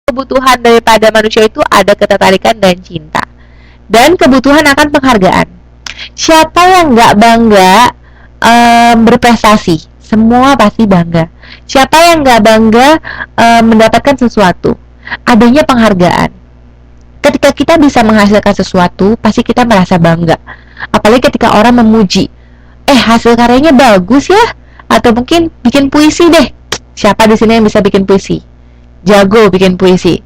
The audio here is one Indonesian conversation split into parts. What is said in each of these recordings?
kebutuhan daripada manusia itu ada ketertarikan dan cinta, dan kebutuhan akan penghargaan. Siapa yang nggak bangga berprestasi? Semua pasti bangga. Siapa yang nggak bangga mendapatkan sesuatu? Adanya penghargaan. Ketika kita bisa menghasilkan sesuatu, pasti kita merasa bangga. Apalagi ketika orang memuji, hasil karyanya bagus ya, atau mungkin bikin puisi deh. Siapa di sini yang bisa bikin puisi? Jago bikin puisi.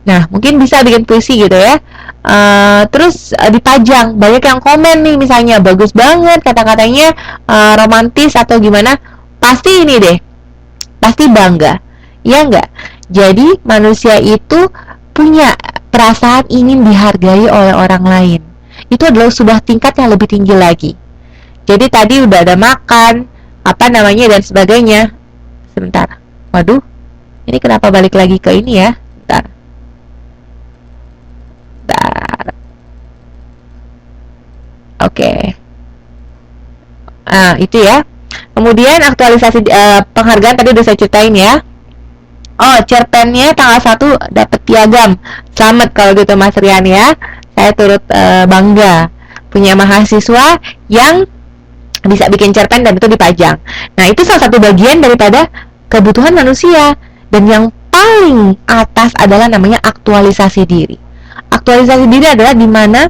Nah, mungkin bisa bikin puisi gitu ya. Terus dipajang, banyak yang komen nih misalnya, bagus banget kata-katanya, romantis atau gimana. Pasti ini deh, pasti bangga. Ya enggak? Jadi manusia itu punya perasaan ingin dihargai oleh orang lain. Itu adalah sudah tingkat yang lebih tinggi lagi. Jadi tadi udah ada makan, apa namanya, dan sebagainya. Sebentar. Waduh, ini kenapa balik lagi ke ini ya? Bentar. Oke. Itu ya. Kemudian aktualisasi penghargaan tadi udah saya ceritain ya. Oh, cerpennya tanggal 1 dapat piagam. Selamat kalau gitu Mas Rian ya. Saya turut bangga punya mahasiswa yang bisa bikin cerpen dan itu dipajang. Nah, itu salah satu bagian daripada kebutuhan manusia. Dan yang paling atas adalah namanya aktualisasi diri. Aktualisasi diri adalah dimana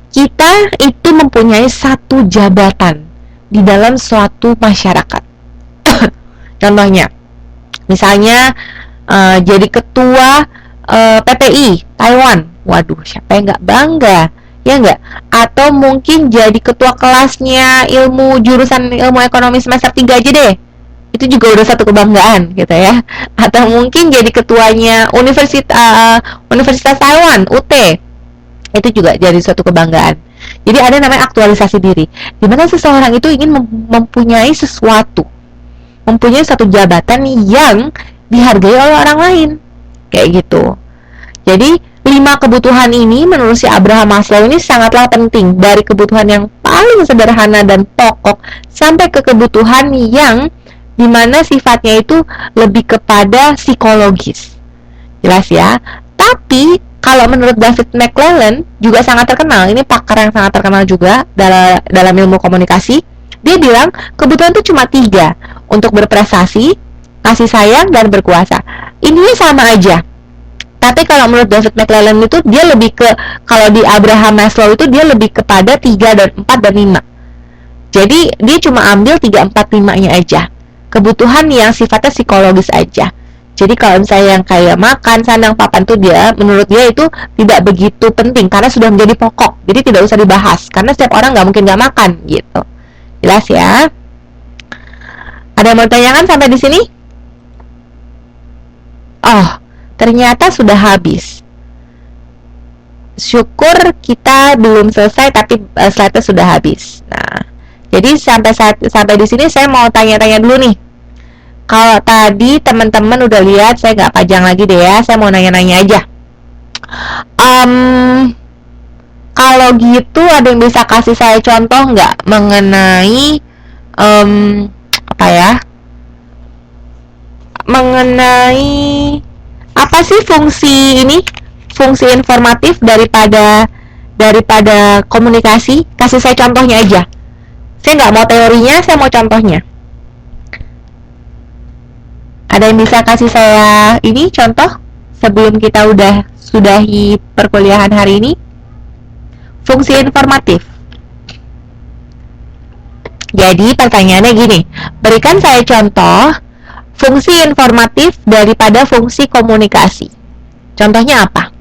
kita itu mempunyai satu jabatan di dalam suatu masyarakat. Contohnya, misalnya jadi ketua PPI Taiwan. Waduh, siapa yang nggak bangga? Ya nggak? Atau mungkin jadi ketua kelasnya jurusan ilmu ekonomi semester 3 aja deh. Itu juga udah satu kebanggaan gitu ya. Atau mungkin jadi ketuanya Universitas Taiwan, UT. Itu juga jadi suatu kebanggaan. Jadi ada namanya aktualisasi diri, di mana seseorang itu ingin mempunyai sesuatu, mempunyai satu jabatan yang dihargai oleh orang lain, kayak gitu. Jadi 5 kebutuhan ini menurut si Abraham Maslow ini sangatlah penting, dari kebutuhan yang paling sederhana dan pokok sampai ke kebutuhan yang dimana sifatnya itu lebih kepada psikologis. Jelas ya. Tapi kalau menurut David McClellan, juga sangat terkenal, ini pakar yang sangat terkenal juga dalam ilmu komunikasi, dia bilang kebutuhan itu cuma 3, untuk berprestasi, kasih sayang, dan berkuasa. Ininya sama aja. Tapi kalau menurut David McClellan itu dia lebih ke, kalau di Abraham Maslow itu dia lebih kepada 3 dan 4 dan 5. Jadi dia cuma ambil 3, 4, 5-nya aja. Kebutuhan yang sifatnya psikologis aja. Jadi kalau misalnya yang kayak makan, sandang, papan tuh dia, menurut dia itu tidak begitu penting karena sudah menjadi pokok. Jadi tidak usah dibahas karena setiap orang nggak mungkin nggak makan gitu. Jelas ya? Ada yang mau tanyakan sampai di sini? Oh, ternyata sudah habis. Syukur kita belum selesai tapi slide-nya sudah habis. Nah, jadi sampai di sini saya mau tanya-tanya dulu nih. Kalau tadi teman-teman udah lihat, saya nggak pajang lagi deh ya. Saya mau nanya-nanya aja. Kalau gitu ada yang bisa kasih saya contoh nggak mengenai apa ya? Mengenai apa sih fungsi ini? Fungsi informatif daripada komunikasi? Kasih saya contohnya aja. Saya nggak mau teorinya, saya mau contohnya. Ada yang bisa kasih saya ini contoh sebelum kita udah sudahi perkuliahan hari ini? Fungsi informatif. Jadi pertanyaannya gini, berikan saya contoh fungsi informatif daripada fungsi komunikasi. Contohnya apa?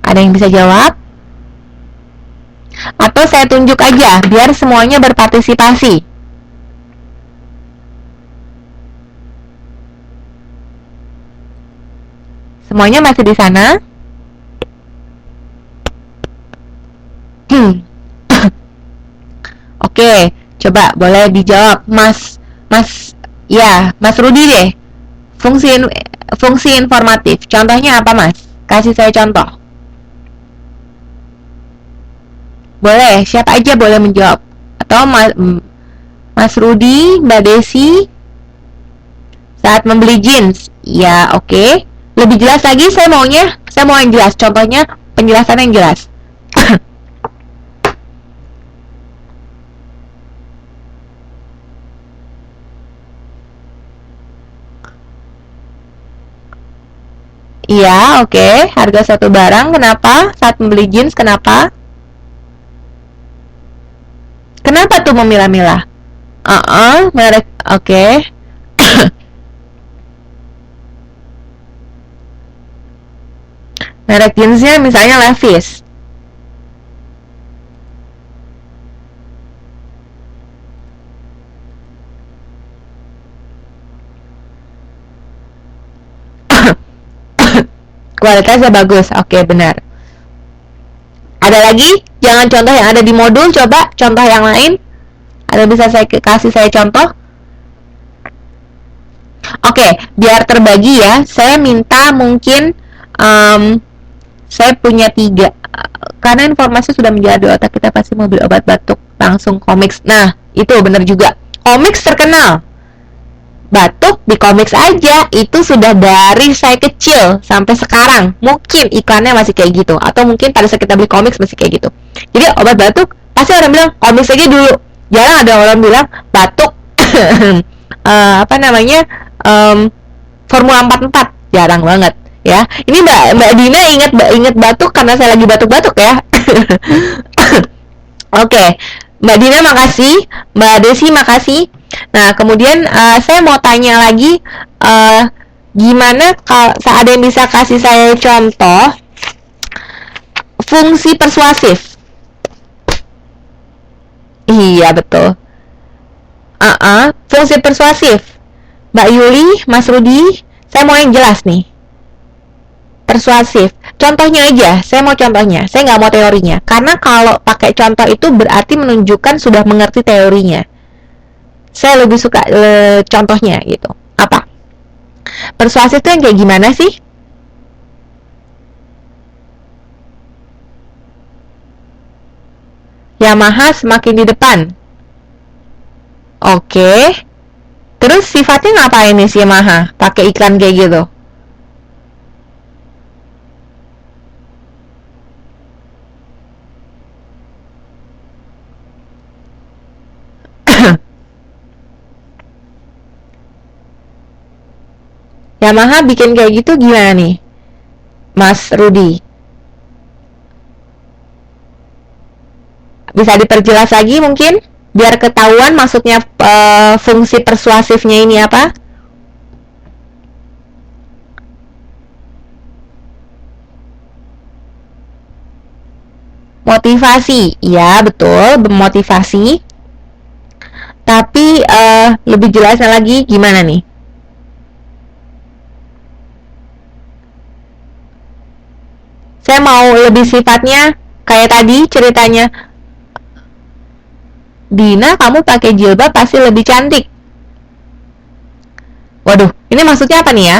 Ada yang bisa jawab? Atau saya tunjuk aja biar semuanya berpartisipasi. Semuanya masih di sana? Oke, coba boleh dijawab Mas Rudi deh. Fungsi informatif. Contohnya apa, Mas? Kasih saya contoh. Boleh, siapa aja boleh menjawab. Atau Mas Mas Rudi, Mbak Desi, saat membeli jeans. Ya, oke. Lebih jelas lagi, saya mau yang jelas. Contohnya, penjelasan yang jelas. Iya, oke. Harga satu barang, kenapa? Saat membeli jeans, kenapa? Kenapa tuh memilah-milah? Merek, oke. Merek jeansnya misalnya Levi's. Kualitasnya bagus, oke, benar. Ada lagi? Jangan contoh yang ada di modul, coba contoh yang lain. Ada bisa saya kasih saya contoh? Oke, biar terbagi ya, saya minta mungkin saya punya 3. Karena informasi sudah menjadi di otak kita, pasti mau beli obat batuk langsung Comics. Nah, itu benar juga. Comics terkenal. Batuk di Comics aja itu sudah dari saya kecil sampai sekarang. Mungkin iklannya masih kayak gitu, atau mungkin pada saat kita beli Comics masih kayak gitu. Jadi obat batuk pasti orang bilang Comics aja dulu. Jarang ada orang bilang batuk apa namanya Formula 44, jarang banget ya. Ini Mbak Dina ingat batuk karena saya lagi batuk-batuk ya. Oke, Mbak Dina makasih, Mbak Desi makasih. Nah, kemudian saya mau tanya lagi, gimana kalau ada yang bisa kasih saya contoh fungsi persuasif? Iya, betul. Fungsi persuasif. Mbak Yuli, Mas Rudi, saya mau yang jelas nih. Persuasif. Contohnya aja, saya mau contohnya. Saya nggak mau teorinya. Karena kalau pakai contoh itu berarti menunjukkan sudah mengerti teorinya. Saya lebih suka contohnya gitu. Apa? Persuasif itu yang kayak gimana sih? Yamaha semakin di depan. Oke. Terus sifatnya ngapain nih si Yamaha? Pakai iklan kayak gitu. Yamaha bikin kayak gitu gimana nih, Mas Rudi? Bisa diperjelas lagi mungkin? Biar ketahuan maksudnya fungsi persuasifnya ini apa? Motivasi, ya betul, memotivasi. Tapi lebih jelasnya lagi gimana nih? Saya mau lebih sifatnya kayak tadi ceritanya. Dina, kamu pakai jilbab pasti lebih cantik. Waduh, ini maksudnya apa nih ya?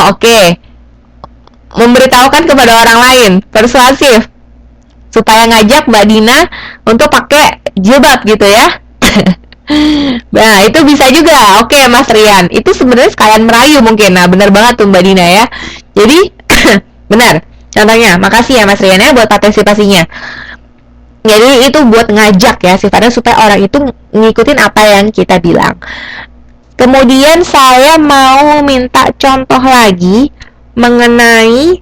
Oke. Memberitahukan kepada orang lain, persuasif, supaya ngajak Mbak Dina untuk pakai jilbab gitu ya. Nah, itu bisa juga. Oke, Mas Rian. Itu sebenarnya sekalian merayu mungkin. Nah, benar banget tuh Mbak Dina ya. Jadi, benar. Contohnya, makasih ya Mas Rian ya buat partisipasinya. Jadi itu buat ngajak ya sifatnya supaya orang itu ngikutin apa yang kita bilang. Kemudian saya mau minta contoh lagi mengenai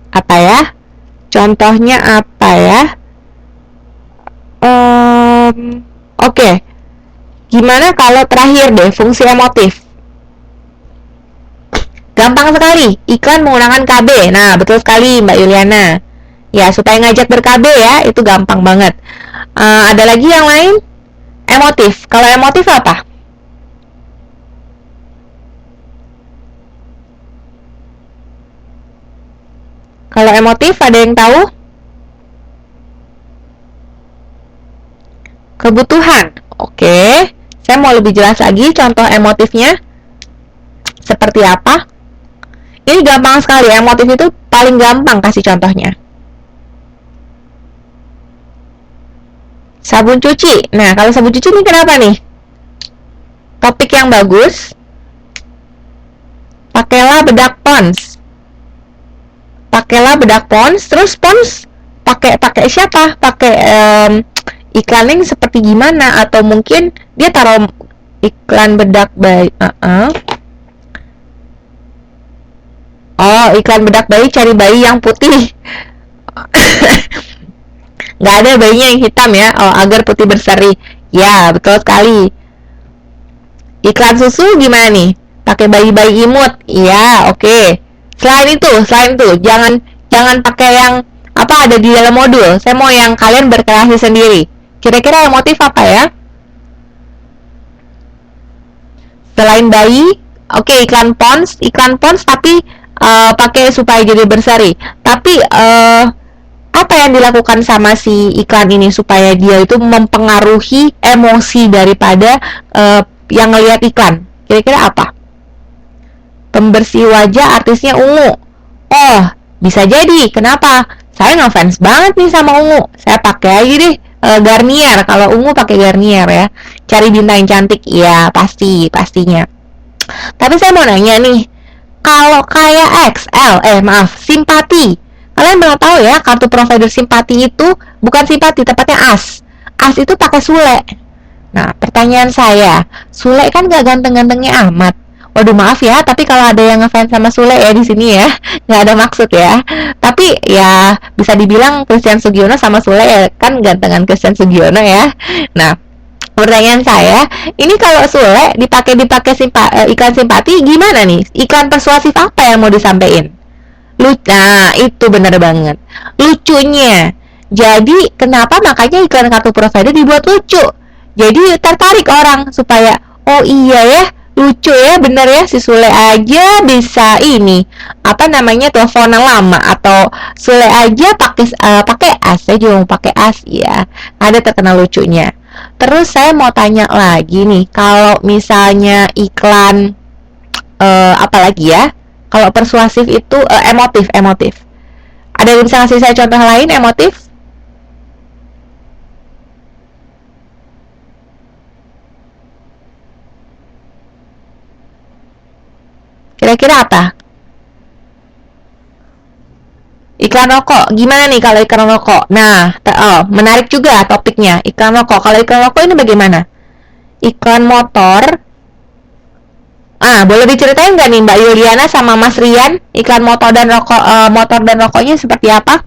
apa ya? Contohnya apa ya? Oke. Gimana kalau terakhir deh fungsi emotif? Gampang sekali. Iklan menggunakan KB. Nah, betul sekali Mbak Yuliana. Ya, supaya ngajak ber-KB ya, itu gampang banget. Ada lagi yang lain? Emotif. Kalau emotif apa? Kalau emotif ada yang tahu? Kebutuhan. Oke. Saya mau lebih jelas lagi contoh emotifnya. Seperti apa? Ini gampang sekali. Emotif itu paling gampang kasih contohnya. Sabun cuci. Nah, kalau sabun cuci ini kenapa nih? Topik yang bagus. Pakailah bedak Pond's. Pakailah bedak Pond's. Terus Pond's pakai siapa? Pakai iklannya seperti gimana? Atau mungkin dia taruh iklan bedak bayi. Oh, iklan bedak bayi, cari bayi yang putih. Nggak ada bayinya yang hitam ya. Oh, agar putih berseri. Ya, betul sekali. Iklan susu gimana nih? Pakai bayi-bayi imut. Iya, oke. Selain itu, jangan pakai yang apa ada di dalam modul. Saya mau yang kalian berkreasi sendiri. Kira-kira yang motif apa ya? Selain bayi, oke, iklan Pond's tapi pakai supaya jadi berseri. Tapi apa yang dilakukan sama si iklan ini supaya dia itu mempengaruhi emosi daripada yang ngelihat iklan? Kira-kira apa? Pembersih wajah artisnya ungu. Oh, bisa jadi. Kenapa? Saya ngefans banget nih sama ungu. Saya pakai aja deh Garnier. Kalau ungu pakai Garnier ya. Cari bintang cantik. Ya, pastinya. Tapi saya mau nanya nih, kalau kayak Simpati. Kalian belum tahu ya, kartu provider Simpati itu bukan Simpati, tepatnya AS. AS itu pakai Sule. Nah, pertanyaan saya, Sule kan gak ganteng-gantengnya amat. Waduh, maaf ya, tapi kalau ada yang ngefans sama Sule ya di sini ya, nggak ada maksud ya. Tapi ya bisa dibilang Christian Sugiono sama Sule ya, kan gantengan Christian Sugiono ya. Nah, pertanyaan saya, ini kalau Sule dipakai iklan simpati gimana nih? Iklan persuasif apa yang mau disampaikan? Nah, itu bener banget. Lucunya. Jadi, kenapa makanya iklan kartu provider dibuat lucu? Jadi tertarik orang supaya, oh iya ya, lucu ya, bener ya, si Sule aja bisa ini apa namanya teleponan lama, atau Sule aja pakai as, saya juga mau pakai as ya, ada terkenal lucunya. Terus saya mau tanya lagi nih, kalau misalnya iklan apa lagi ya, kalau persuasif itu emotif, ada yang bisa ngasih saya contoh lain emotif? Kira-kira apa? Iklan rokok, gimana nih kalau iklan rokok? Nah, menarik juga topiknya. Iklan rokok, kalau iklan rokok ini bagaimana? Iklan motor. Boleh diceritain nggak nih Mbak Yuliana sama Mas Rian, iklan motor dan rokoknya seperti apa?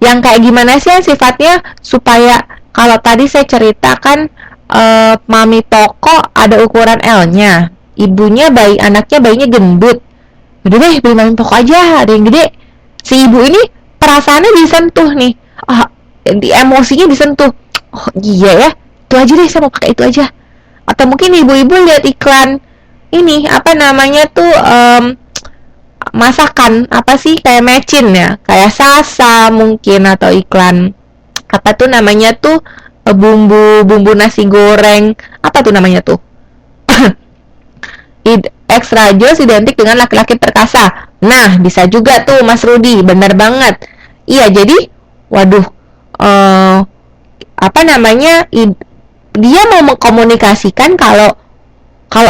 Yang kayak gimana sih yang sifatnya supaya, kalau tadi saya ceritakan mami toko ada ukuran L-nya, ibunya anaknya bayinya gendut, udah deh beli mami toko aja, ada yang gede. Si ibu ini perasaannya disentuh nih, emosinya disentuh, oh iya ya, itu aja deh, saya mau pakai itu aja. Atau mungkin ibu-ibu lihat iklan ini apa namanya tuh, masakan apa sih, kayak mecin ya, kayak Sasa mungkin, atau iklan apa tuh namanya tuh, bumbu nasi goreng, apa tuh namanya tuh, extra jos identik dengan laki-laki perkasa. Nah, bisa juga tuh Mas Rudi, bener banget. Iya, jadi waduh, apa namanya, dia mau mengkomunikasikan kalau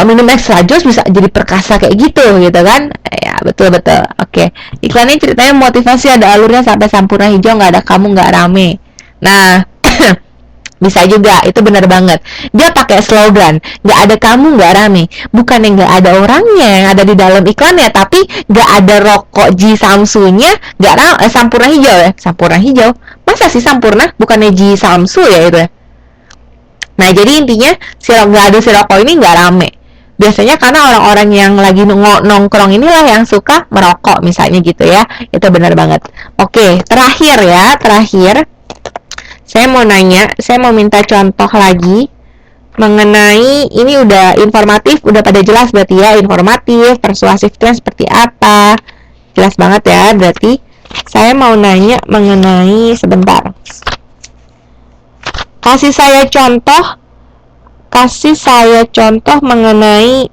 minum extra jos bisa jadi perkasa kayak gitu kan ya, betul. Oke, iklannya ceritanya motivasi, ada alurnya sampai Sampurna Hijau, nggak ada kamu nggak rame. Nah, bisa juga, itu benar banget. Dia pakai slogan, nggak ada kamu nggak rame. Bukannya nggak ada orangnya yang ada di dalam iklannya, tapi nggak ada rokok Ji Samsu-nya, Sampurna Hijau ya, Sampurna Hijau. Masa sih Sampurna, bukannya Ji Samsu ya itu ya. Nah, jadi intinya nggak ada si rokok ini nggak rame. Biasanya karena orang-orang yang lagi nongkrong inilah yang suka merokok misalnya gitu ya. Itu benar banget. Oke, terakhir. Saya mau minta contoh lagi mengenai ini. Udah informatif, udah pada jelas berarti ya, informatif, persuasif itu seperti apa. Jelas banget ya, berarti saya mau nanya mengenai, sebentar. Kasih saya contoh mengenai